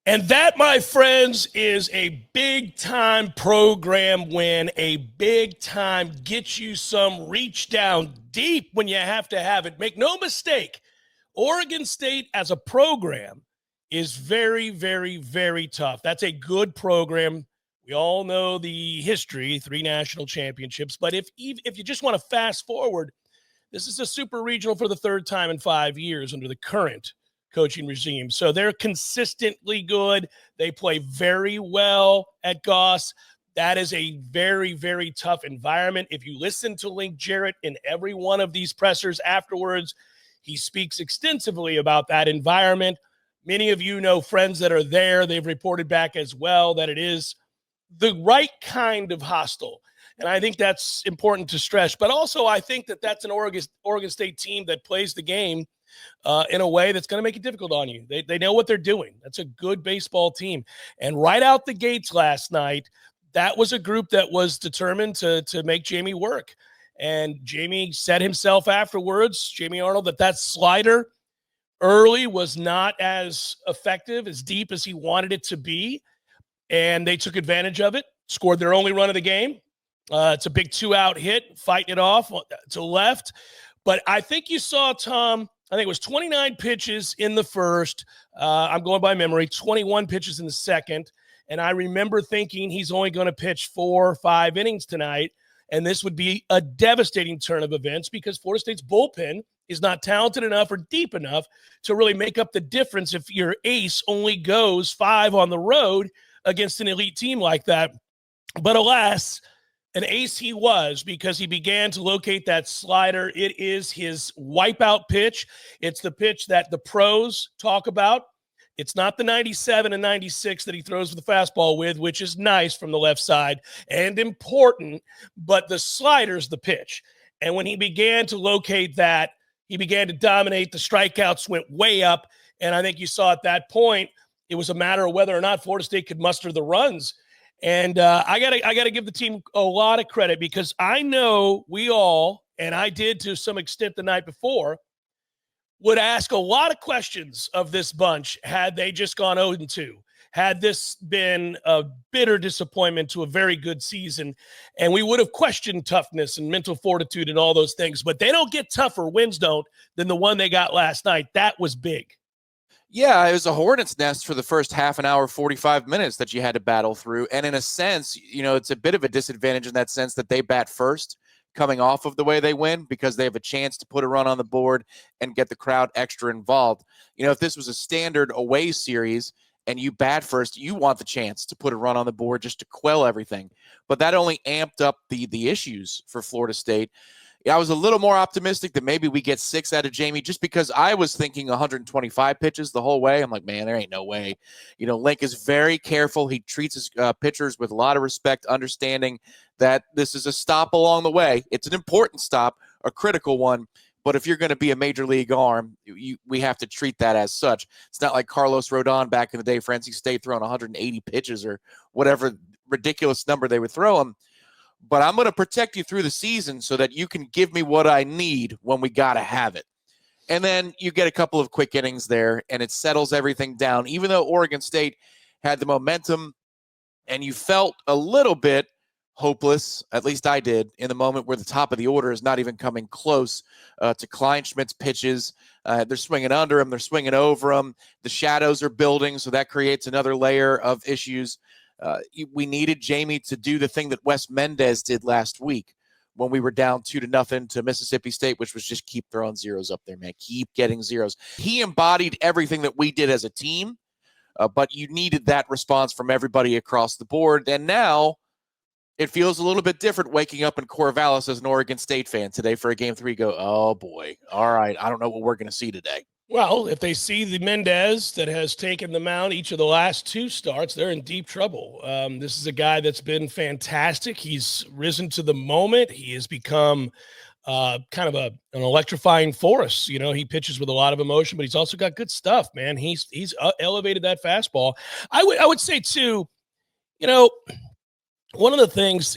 And that, my friends, is a big-time program win, a big-time get you some reach down deep when you have to have it. Make no mistake, Oregon State as a program is very, very, very tough. That's a good program. We all know the history, 3 national championships. But if you just want to fast forward, this is a super regional for the 3rd time in 5 years under the current coaching regime. So they're consistently good. They play very well at Goss. That is a very, very tough environment. If you listen to Link Jarrett in every one of these pressers afterwards, he speaks extensively about that environment. Many of you know friends that are there. They've reported back as well that it is the right kind of hostile. And I think that's important to stress. But also, I think that that's an Oregon State team that plays the game in a way that's going to make it difficult on you. They know what they're doing. That's a good baseball team. And right out the gates last night, that was a group that was determined to make Jamie work. And Jamie said himself afterwards, Jamie Arnold, that slider early was not as effective, as deep as he wanted it to be. And they took advantage of it, scored their only run of the game. It's a big 2-out hit, fighting it off to left. But I think you saw, Tom, I think it was 29 pitches in the first. I'm going by memory, 21 pitches in the second. And I remember thinking he's only going to pitch 4 or 5 innings tonight. And this would be a devastating turn of events because Florida State's bullpen is not talented enough or deep enough to really make up the difference if your ace only goes 5 on the road against an elite team like that. But alas, an ace he was because he began to locate that slider. It is his wipeout pitch. It's the pitch that the pros talk about. It's not the 97 and 96 that he throws the fastball with, which is nice from the left side and important, but the slider's the pitch. And when he began to locate that, he began to dominate. The strikeouts went way up, and I think you saw at that point it was a matter of whether or not Florida State could muster the runs. And I gotta give the team a lot of credit because I know we all, and I did to some extent the night before, would ask a lot of questions of this bunch had they just gone 0-2, had this been a bitter disappointment to a very good season, and we would have questioned toughness and mental fortitude and all those things. But they don't get tougher, wins don't, than the one they got last night. That was big. Yeah, it was a hornet's nest for the first half an hour, 45 minutes that you had to battle through. And in a sense, it's a bit of a disadvantage in that sense that they bat first coming off of the way they win because they have a chance to put a run on the board and get the crowd extra involved. If this was a standard away series and you bat first, you want the chance to put a run on the board just to quell everything. But that only amped up the issues for Florida State. I was a little more optimistic that maybe we get 6 out of Jamie just because I was thinking 125 pitches the whole way. I'm like, man, there ain't no way. Link is very careful. He treats his pitchers with a lot of respect, understanding that this is a stop along the way. It's an important stop, a critical one. But if you're going to be a major league arm, we have to treat that as such. It's not like Carlos Rodon back in the day for NC State throwing 180 pitches or whatever ridiculous number they would throw him. But I'm going to protect you through the season so that you can give me what I need when we got to have it. And then you get a couple of quick innings there, and it settles everything down. Even though Oregon State had the momentum, and you felt a little bit hopeless, at least I did, in the moment where the top of the order is not even coming close to Kleinschmidt's pitches. They're swinging under him. They're swinging over him. The shadows are building, so that creates another layer of issues. We needed Jamie to do the thing that Wes Mendez did last week when we were down 2-0 to Mississippi State, which was just keep throwing zeros up there, man. Keep getting zeros. He embodied everything that we did as a team, but you needed that response from everybody across the board. And now it feels a little bit different waking up in Corvallis as an Oregon State fan today for a Game 3. Go, oh, boy. All right, I don't know what we're going to see today. Well, if they see the Mendez that has taken them out each of the last 2 starts, they're in deep trouble. This is a guy that's been fantastic. He's risen to the moment. He has become kind of an electrifying force. He pitches with a lot of emotion, but he's also got good stuff, man. He's elevated that fastball. I would say, too, one of the things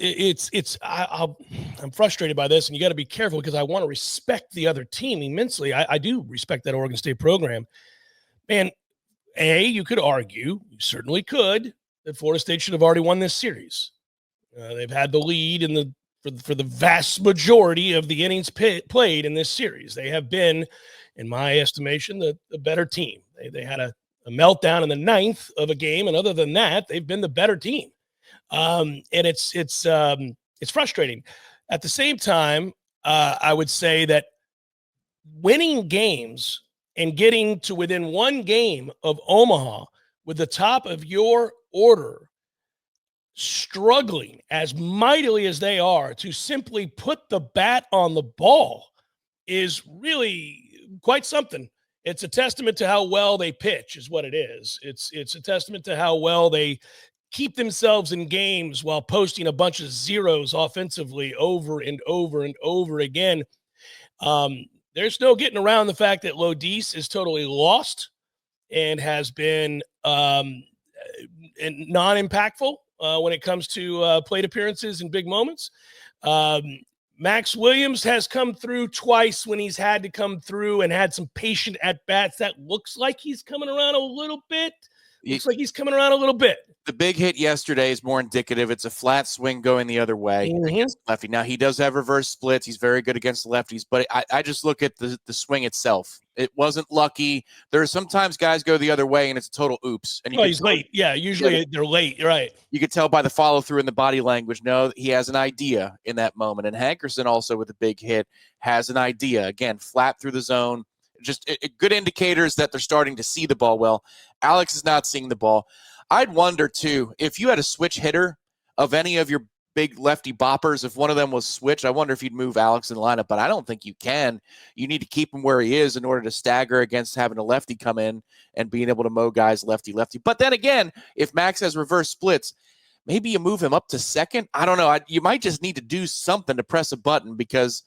I'm frustrated by this, and you got to be careful because I want to respect the other team immensely. I do respect that Oregon State program. Man, You could argue, you certainly could, that Florida State should have already won this series. They've had the lead for the vast majority of the innings played in this series. They have been, in my estimation, the better team. They had a meltdown in the ninth of a game, and other than that, they've been the better team. And it's frustrating. At the same time, I would say that winning games and getting to within one game of Omaha with the top of your order struggling as mightily as they are to simply put the bat on the ball is really quite something. It's a testament to how well they pitch is what it is. It's a testament to how well they keep themselves in games while posting a bunch of zeros offensively over and over and over again. There's no getting around the fact that Lodis is totally lost and has been non-impactful when it comes to plate appearances and big moments. Max Williams has come through twice when he's had to come through and had some patient at-bats. That looks like he's coming around a little bit. The big hit yesterday is more indicative. It's a flat swing going the other way against lefty. Now, he does have reverse splits. He's very good against lefties, but I just look at the swing itself. It wasn't lucky. There are sometimes guys go the other way, and it's a total oops. And he's late. Yeah, usually they're late. You're right. You could tell by the follow-through in the body language. No, he has an idea in that moment. And Hankerson also with a big hit has an idea. Again, flat through the zone. Just good indicators that they're starting to see the ball well. Alex is not seeing the ball. I'd wonder, too, if you had a switch hitter of any of your big lefty boppers, if one of them was switched, I wonder if you'd move Alex in the lineup, but I don't think you can. You need to keep him where he is in order to stagger against having a lefty come in and being able to mow guys lefty-lefty. But then again, if Max has reverse splits, maybe you move him up to second. I don't know. You might just need to do something to press a button because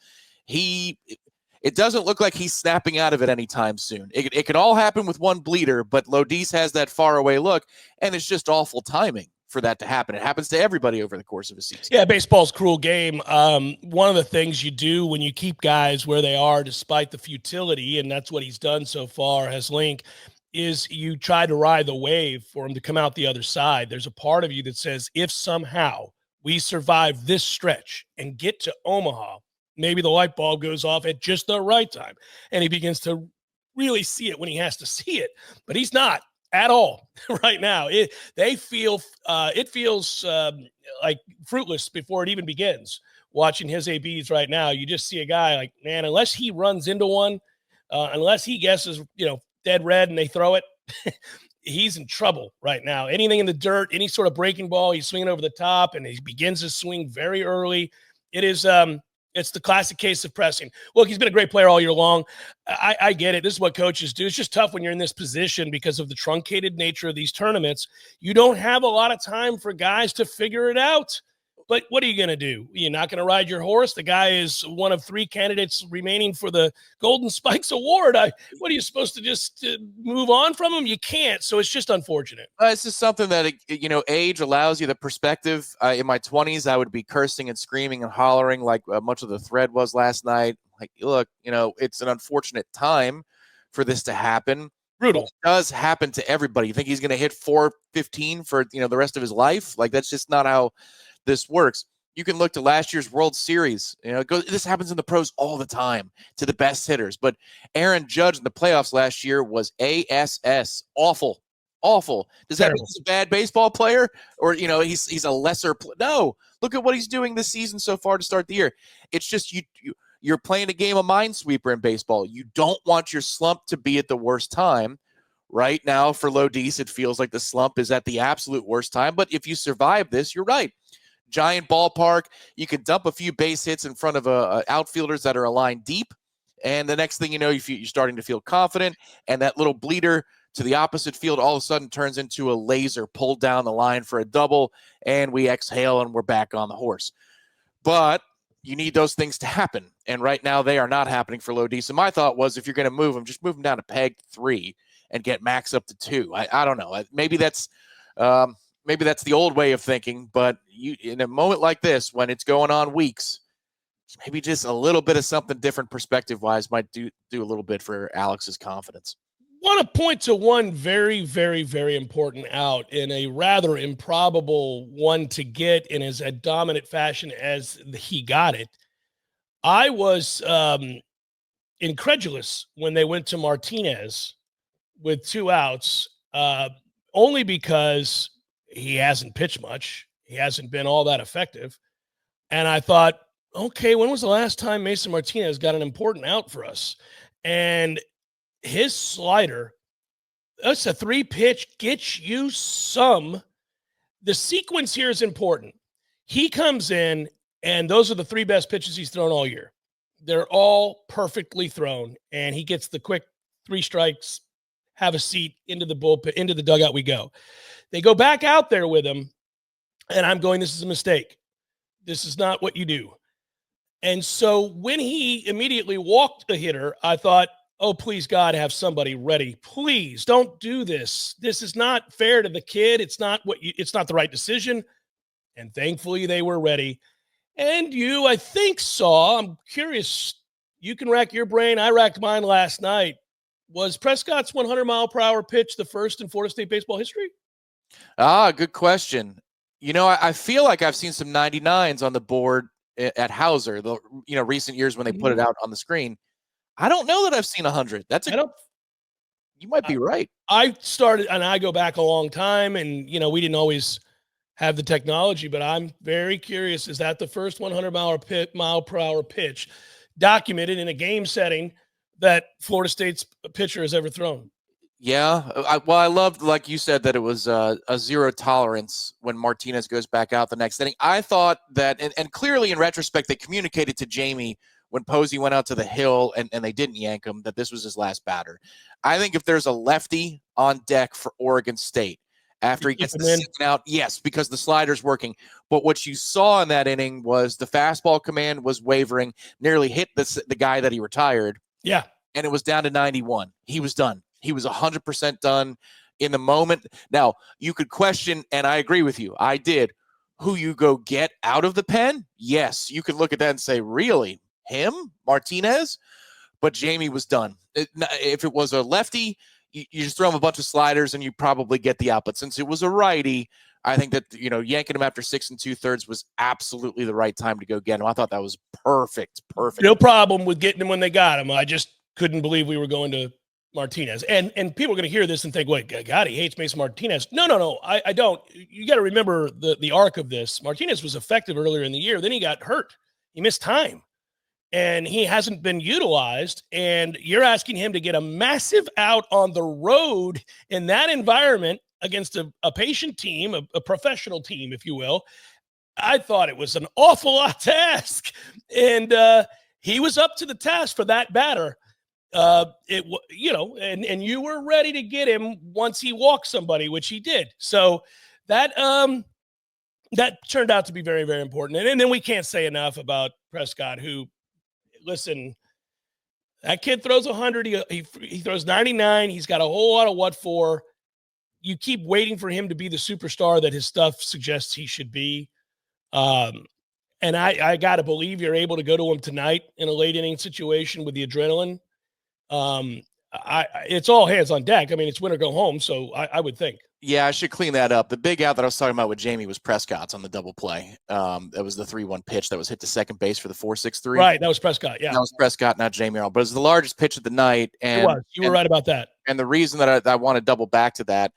it doesn't look like he's snapping out of it anytime soon. It can all happen with one bleeder, but Lodis has that faraway look, and it's just awful timing for that to happen. It happens to everybody over the course of a season. Yeah, baseball's a cruel game. One of the things you do when you keep guys where they are despite the futility, and that's what he's done so far, has Link, is you try to ride the wave for him to come out the other side. There's a part of you that says, if somehow we survive this stretch and get to Omaha, maybe the light bulb goes off at just the right time, and he begins to really see it when he has to see it. But he's not at all right now. It feels like fruitless before it even begins. Watching his ABs right now, you just see a guy like, man, unless he runs into one, unless he guesses, dead red and they throw it, he's in trouble right now. Anything in the dirt, any sort of breaking ball, he's swinging over the top, and he begins his swing very early. It is it's the classic case of pressing. Look, he's been a great player all year long. I get it. This is what coaches do. It's just tough when you're in this position because of the truncated nature of these tournaments. You don't have a lot of time for guys to figure it out. But what are you going to do? You're not going to ride your horse? The guy is one of 3 candidates remaining for the Golden Spikes Award. What are you supposed to just move on from him? You can't. So it's just unfortunate. It's just something that, age allows you the perspective. In my 20s, I would be cursing and screaming and hollering like much of the thread was last night. Like, look, it's an unfortunate time for this to happen. Brutal. It does happen to everybody. You think he's going to hit 415 for, the rest of his life? Like, that's just not how this works. You can look to last year's World Series. This happens in the pros all the time to the best hitters. But Aaron Judge in the playoffs last year was ASS. Awful. Does that mean he's a bad baseball player? Or, he's a lesser no. Look at what he's doing this season so far to start the year. It's just you're playing a game of minesweeper in baseball. You don't want your slump to be at the worst time. Right now for Lodis, it feels like the slump is at the absolute worst time. But if you survive this, you're right. Giant ballpark. You can dump a few base hits in front of outfielders that are aligned deep. And the next thing you know, you're starting to feel confident. And that little bleeder to the opposite field all of a sudden turns into a laser pulled down the line for a double. And we exhale and we're back on the horse. But you need those things to happen. And right now they are not happening for Lodis. And my thought was, if you're going to move him, just move him down to peg 3 and get Max up to 2. I don't know. Maybe that's the old way of thinking, but in a moment like this, when it's going on weeks, maybe just a little bit of something different perspective-wise might do a little bit for Alex's confidence. want to point to one very, very, very important out in a rather improbable one to get in as a dominant fashion as he got it. I was incredulous when they went to Martinez with 2 outs, only because he hasn't pitched much. He hasn't been all that effective. And I thought, okay, when was the last time Mason Martinez got an important out for us? And his slider, that's a 3-pitch, gets you some. The sequence here is important. He comes in, and those are the 3 best pitches he's thrown all year. They're all perfectly thrown, and he gets the quick 3 strikes, have a seat, into the bullpen, into the dugout we go. They go back out there with him, and I'm going, this is a mistake. This is not what you do. And so when he immediately walked a hitter, I thought, oh, please, God, have somebody ready. Please don't do this. This is not fair to the kid. It's not the right decision. And thankfully they were ready. And you, I think, saw, I'm curious, you can rack your brain. I racked mine last night. Was Prescott's 100-mile-per-hour pitch the first in Florida State baseball history? Good question. You know, I feel like I've seen some 99s on the board at Hauser, the recent years when they put it out on the screen. I don't know that I've seen 100. You might be right. I started, and I go back a long time, and we didn't always have the technology, but I'm very curious. Is that the first 100-mile-per-hour pitch documented in a game setting that Florida State's pitcher has ever thrown? Yeah. I loved, like you said, that it was a 0 tolerance when Martinez goes back out the next inning. I thought that, and clearly in retrospect, they communicated to Jamie when Posey went out to the hill and they didn't yank him, that this was his last batter. I think if there's a lefty on deck for Oregon State, after he gets the second out, yes, because the slider's working. But what you saw in that inning was the fastball command was wavering, nearly hit the guy that he retired. Yeah. And it was down to 91. He was done. He was 100% done in the moment. Now, you could question, and I agree with you, I did, who you go get out of the pen? Yes, you could look at that and say, really? Him? Martinez? But Jamie was done. If it was a lefty, you just throw him a bunch of sliders and you probably get the out. But since it was a righty, I think that, yanking him after 6 2/3 was absolutely the right time to go get him. I thought that was perfect. No problem with getting him when they got him. I just couldn't believe we were going to Martinez. And people are going to hear this and think, wait, God, he hates Mason Martinez. No, I don't. You got to remember the arc of this. Martinez was effective earlier in the year. Then he got hurt. He missed time. And he hasn't been utilized. And you're asking him to get a massive out on the road in that environment against a patient team, a professional team, if you will. I thought it was an awful lot to ask. And he was up to the task for that batter. And you were ready to get him once he walked somebody, which he did. So that turned out to be very, very important. And then we can't say enough about Prescott, who, listen, that kid throws 100. He throws 99. He's got a whole lot of what for. You keep waiting for him to be the superstar that his stuff suggests he should be. And I got to believe you're able to go to him tonight in a late inning situation with the adrenaline. It's all hands on deck. I mean, it's win or go home. So I would think. Yeah, I should clean that up. The big out that I was talking about with Jamie was Prescott's on the double play. That was the 3-1 pitch that was hit to second base for the 4-6-3. Right, that was Prescott. Yeah, that was Prescott, not Jamie Arnold. But it was the largest pitch of the night. And it was. You were right about that. And the reason that I want to double back to that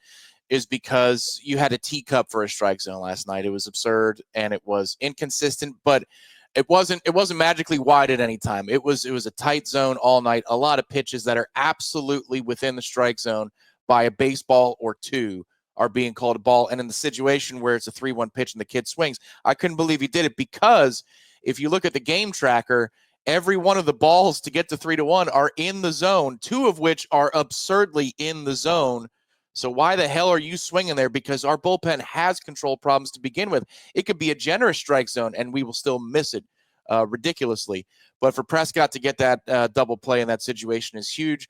is because you had a teacup for a strike zone last night. It was absurd and it was inconsistent, but it wasn't magically wide at any time. It was a tight zone all night. A lot of pitches that are absolutely within the strike zone by a baseball or two are being called a ball. And in the situation where it's a 3-1 pitch and the kid swings, I couldn't believe he did it, because if you look at the game tracker, every one of the balls to get to 3-1 are in the zone, 2 of which are absurdly in the zone. So why the hell are you swinging there? Because our bullpen has control problems to begin with. It could be a generous strike zone and we will still miss it ridiculously. But for Prescott to get that double play in that situation is huge.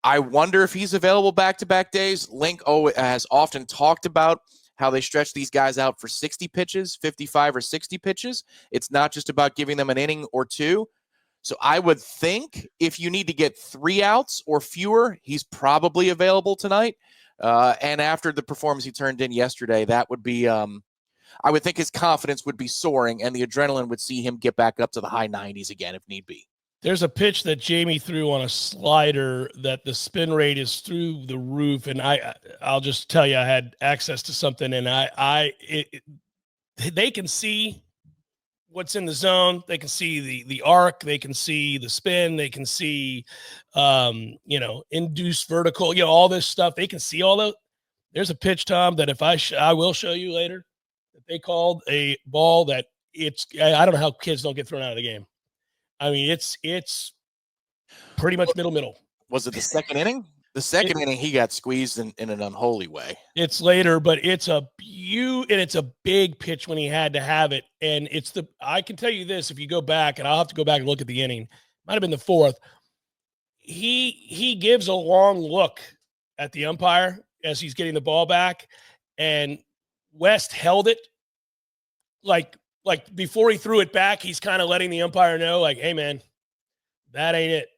I wonder if he's available back-to-back days. Link has often talked about how they stretch these guys out for 60 pitches, 55 or 60 pitches. It's not just about giving them an inning or two. So I would think if you need to get 3 outs or fewer, he's probably available tonight. And after the performance he turned in yesterday, that would be I would think his confidence would be soaring and the adrenaline would see him get back up to the high 90s again if need be. There's a pitch that Jamie threw on a slider that the spin rate is through the roof, and I'll just tell you, I had access to something, and they can see what's in the zone. They can see the arc. They can see the spin. They can see, induced vertical. All this stuff. They can see all those. There's a pitch, Tom, that if I will show you later, that they called a ball that I don't know how kids don't get thrown out of the game. I mean, it's pretty much middle. Was it the second inning? The second inning, he got squeezed in an unholy way. It's later, but it's a big pitch when he had to have it. And I can tell you this, if you go back, and I'll have to go back and look at the inning, might have been the fourth. He gives a long look at the umpire as he's getting the ball back, and West held it like before he threw it back, he's kind of letting the umpire know, like, hey man, that ain't it.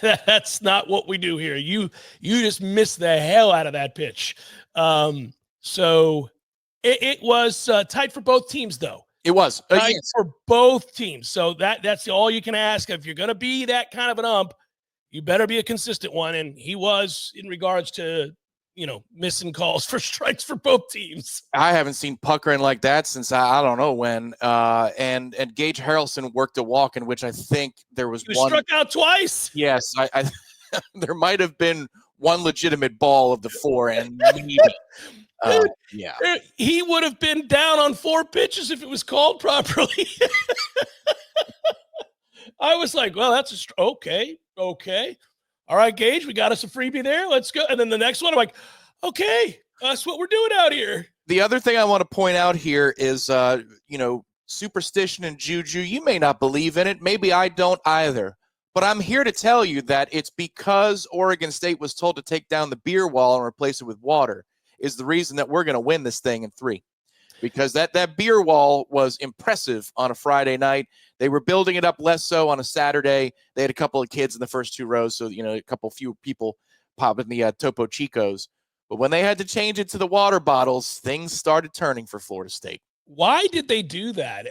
That's not what we do here. You just missed the hell out of that pitch. So it was tight for both teams, though. It was tight for both teams. So that's all you can ask. If you're going to be that kind of an ump, you better be a consistent one. And he was, in regards to missing calls for strikes for both teams. I haven't seen puckering like that since I don't know when. And Gage Harrelson worked a walk in which I think there was one struck out twice. Yes, I there might have been one legitimate ball of the 4, and maybe, yeah, he would have been down on 4 pitches if it was called properly. I was like, well, that's okay. All right, Gage, we got us a freebie there. Let's go. And then the next one, I'm like, okay, that's what we're doing out here. The other thing I want to point out here is, superstition and juju. You may not believe in it. Maybe I don't either. But I'm here to tell you that it's because Oregon State was told to take down the beer wall and replace it with water is the reason that we're going to win this thing in 3. Because that beer wall was impressive on a Friday night. They were building it up less so on a Saturday. They had a couple of kids in the first 2 rows, so a few people popping the Topo Chicos. But when they had to change it to the water bottles, things started turning for Florida State. Why did they do that?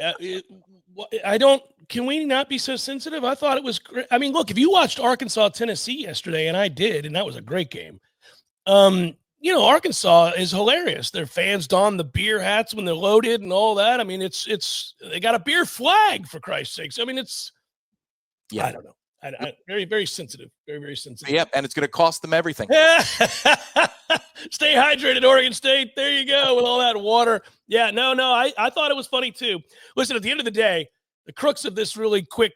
Can we not be so sensitive? I thought it was great. I mean, look, if you watched Arkansas, Tennessee yesterday, and I did, and that was a great game. Arkansas is hilarious. Their fans don the beer hats when they're loaded and all that. I mean, they got a beer flag, for Christ's sakes. I mean, I don't know. Very, very sensitive. Very, very sensitive. Yep, and it's going to cost them everything. Stay hydrated, Oregon State. There you go, with all that water. Yeah, no, I thought it was funny, too. Listen, at the end of the day, the crux of this really quick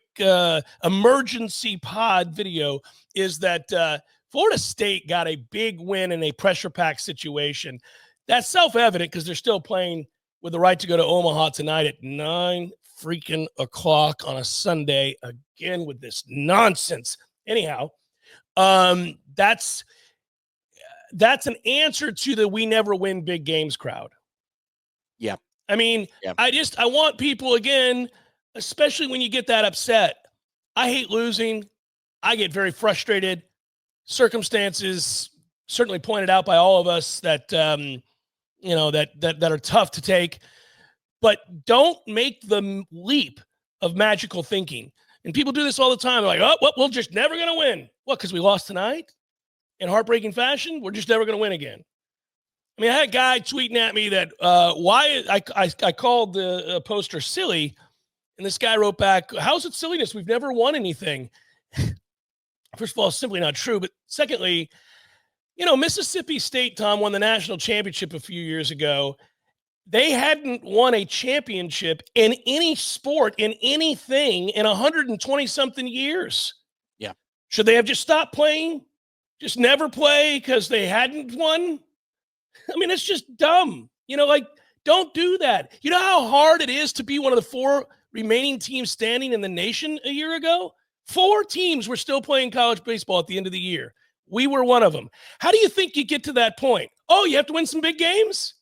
emergency pod video is that Florida State got a big win in a pressure-packed situation. That's self-evident because they're still playing with the right to go to Omaha tonight at 9 freaking o'clock on a Sunday, again with this nonsense. Anyhow, that's an answer to the we never win big games crowd. Yeah. I mean, yeah. I want people, again, especially when you get that upset. I hate losing. I get very frustrated. Circumstances certainly pointed out by all of us that that are tough to take, but don't make the leap of magical thinking. And people do this all the time. They're like, oh, well, we're just never going to win. What, because we lost tonight in heartbreaking fashion? We're just never going to win again. I mean, I had a guy tweeting at me that why I called the poster silly, and this guy wrote back, how's it silliness? We've never won anything. First of all, it's simply not true. But secondly, Mississippi State, Tom, won the national championship a few years ago. They hadn't won a championship in any sport, in anything, in 120-something years. Yeah. Should they have just stopped playing? Just never play because they hadn't won? I mean, it's just dumb. Don't do that. You know how hard it is to be one of the 4 remaining teams standing in the nation a year ago? 4 teams were still playing college baseball at the end of the year. We were one of them. How do you think you get to that point? Oh, you have to win some big games?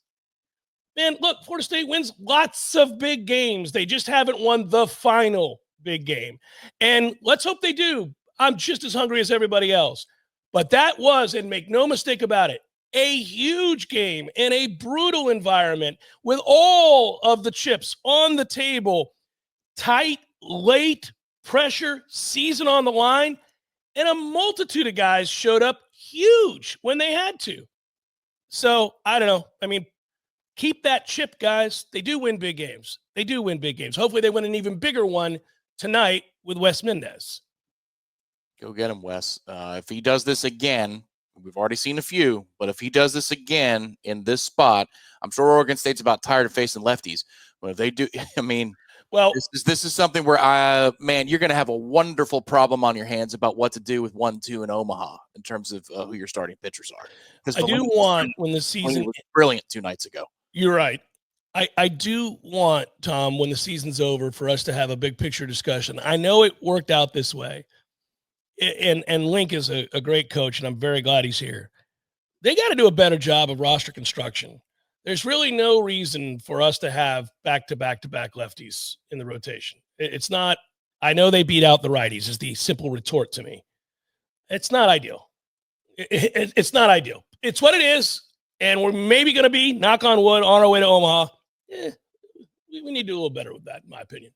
Man, look, Florida State wins lots of big games. They just haven't won the final big game. And let's hope they do. I'm just as hungry as everybody else. But that was, and make no mistake about it, a huge game in a brutal environment with all of the chips on the table, tight, late, pressure, season on the line, and a multitude of guys showed up huge when they had to. So, I don't know. I mean, keep that chip, guys. They do win big games. They do win big games. Hopefully they win an even bigger one tonight with Wes Mendez. Go get him, Wes. If he does this again, we've already seen a few, but if he does this again in this spot, I'm sure Oregon State's about tired of facing lefties. But if they do, I mean, well, this is something where, man, you're going to have a wonderful problem on your hands about what to do with 1-2 in Omaha in terms of who your starting pitchers are. I do want, when the season was brilliant 2 nights ago. You're right. I do want, Tom, when the season's over, for us to have a big picture discussion. I know it worked out this way, and Link is a great coach, and I'm very glad he's here. They got to do a better job of roster construction. There's really no reason for us to have back-to-back-to-back lefties in the rotation. It's not – I know they beat out the righties is the simple retort to me. It's not ideal. It's not ideal. It's what it is, and we're maybe going to be, knock on wood, on our way to Omaha. We need to do a little better with that, in my opinion.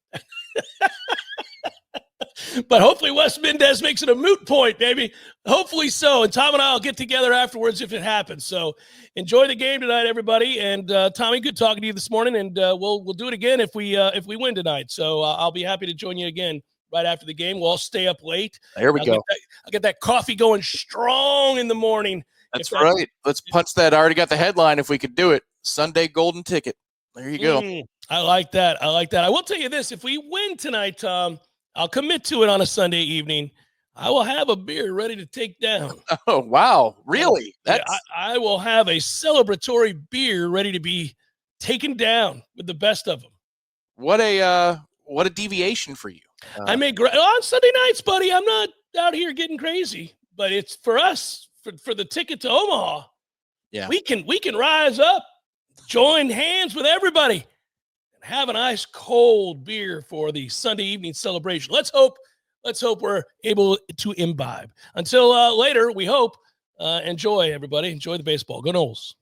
But hopefully Wes Mendez makes it a moot point, baby. Hopefully so. And Tom and I will get together afterwards if it happens. So enjoy the game tonight, everybody. And Tommy, good talking to you this morning. And we'll do it again if we win tonight. So I'll be happy to join you again right after the game. We'll all stay up late. There we go. I'll get that coffee going strong in the morning. That's right. Let's punch that. I already got the headline if we could do it. Sunday golden ticket. There you go. I like that. I will tell you this. If we win tonight, Tom, I'll commit to it on a Sunday evening. I will have a beer ready to take down. Oh, wow. Really? I will have a celebratory beer ready to be taken down with the best of them. What a deviation for you. I may on Sunday nights, buddy. I'm not out here getting crazy, but it's for us for the ticket to Omaha. Yeah, we can rise up, join hands with everybody, and have an ice cold beer for the Sunday evening celebration. Let's hope we're able to imbibe. Until later, we hope. Enjoy, everybody. Enjoy the baseball. Go Noles.